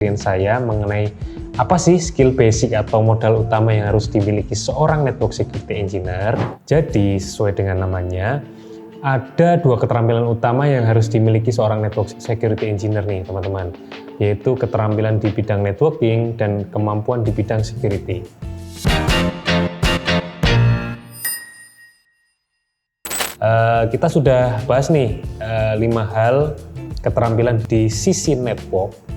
saya mengenai apa sih skill basic atau modal utama yang harus dimiliki seorang network security engineer. Jadi sesuai dengan namanya, ada dua keterampilan utama yang harus dimiliki seorang network security engineer nih teman-teman, yaitu keterampilan di bidang networking dan kemampuan di bidang security. Kita sudah bahas nih 5 hal keterampilan di sisi network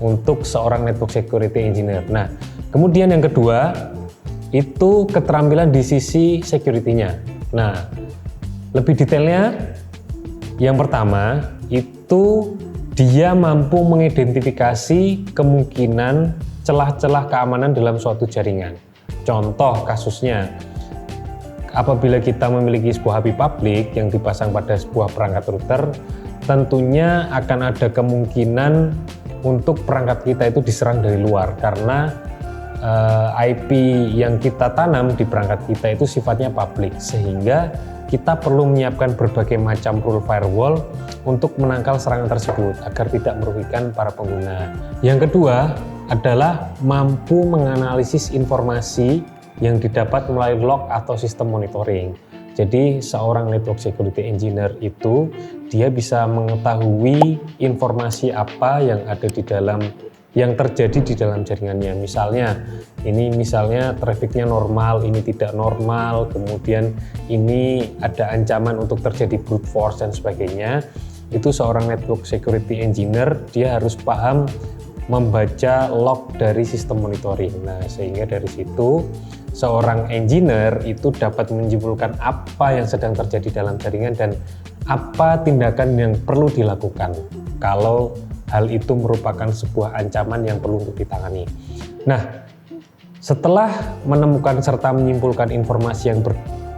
untuk seorang network security engineer. Nah, kemudian yang kedua itu keterampilan di sisi security-nya. Nah, lebih detailnya, yang pertama itu dia mampu mengidentifikasi kemungkinan celah-celah keamanan dalam suatu jaringan. Contoh kasusnya, apabila kita memiliki sebuah HP publik yang dipasang pada sebuah perangkat router, tentunya akan ada kemungkinan untuk perangkat kita itu diserang dari luar karena IP yang kita tanam di perangkat kita itu sifatnya publik, sehingga kita perlu menyiapkan berbagai macam rule firewall untuk menangkal serangan tersebut agar tidak merugikan para pengguna. Yang kedua adalah mampu menganalisis informasi yang didapat melalui log atau sistem monitoring. Jadi seorang network security engineer itu dia bisa mengetahui informasi apa yang ada di dalam, yang terjadi di dalam jaringannya. Misalnya trafficnya normal, ini tidak normal, kemudian ini ada ancaman untuk terjadi brute force dan sebagainya. Itu seorang network security engineer dia harus paham membaca log dari sistem monitoring. Nah, sehingga dari situ seorang engineer itu dapat menyimpulkan apa yang sedang terjadi dalam jaringan dan apa tindakan yang perlu dilakukan kalau hal itu merupakan sebuah ancaman yang perlu untuk ditangani. Nah, setelah menemukan serta menyimpulkan informasi yang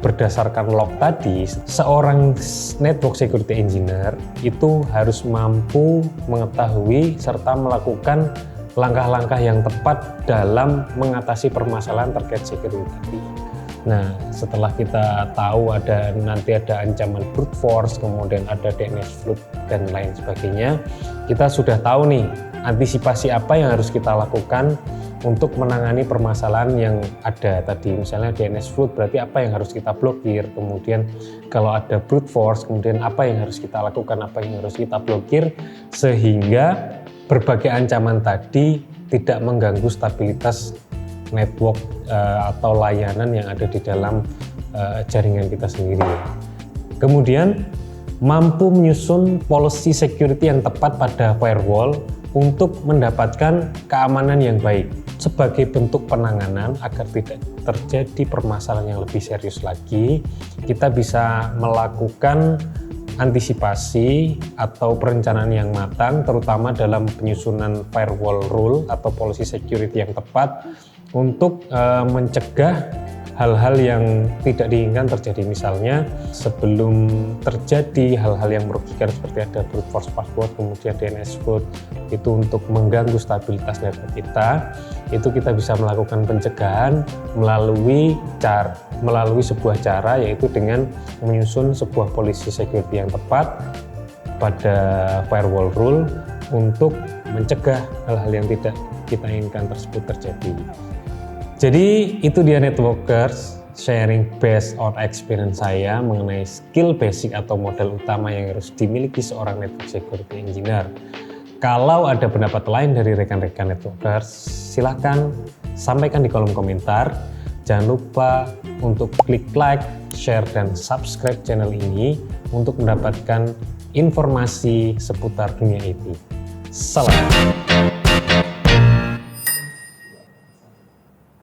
berdasarkan log tadi, seorang network security engineer itu harus mampu mengetahui serta melakukan langkah-langkah yang tepat dalam mengatasi permasalahan terkait security tadi. Nah, setelah kita tahu nanti ada ancaman brute force, kemudian ada DNS flood dan lain sebagainya, kita sudah tahu nih antisipasi apa yang harus kita lakukan untuk menangani permasalahan yang ada tadi. Misalnya DNS flood berarti apa yang harus kita blokir, kemudian kalau ada brute force, kemudian apa yang harus kita lakukan, apa yang harus kita blokir, sehingga berbagai ancaman tadi tidak mengganggu stabilitas network atau layanan yang ada di dalam jaringan kita sendiri. Kemudian mampu menyusun policy security yang tepat pada firewall untuk mendapatkan keamanan yang baik sebagai bentuk penanganan agar tidak terjadi permasalahan yang lebih serius lagi. Kita bisa melakukan antisipasi atau perencanaan yang matang, terutama dalam penyusunan firewall rule atau policy security yang tepat untuk mencegah hal-hal yang tidak diinginkan terjadi. Misalnya sebelum terjadi hal-hal yang merugikan seperti ada brute force password, kemudian DNS flood, itu untuk mengganggu stabilitas network kita, itu kita bisa melakukan pencegahan melalui sebuah cara, yaitu dengan menyusun sebuah policy security yang tepat pada firewall rule untuk mencegah hal-hal yang tidak kita inginkan tersebut terjadi. Jadi itu dia networkers, sharing based on experience saya mengenai skill basic atau modal utama yang harus dimiliki seorang network security engineer. Kalau ada pendapat lain dari rekan-rekan networkers, silahkan sampaikan di kolom komentar. Jangan lupa untuk klik like, share, dan subscribe channel ini untuk mendapatkan informasi seputar dunia IT. Salam!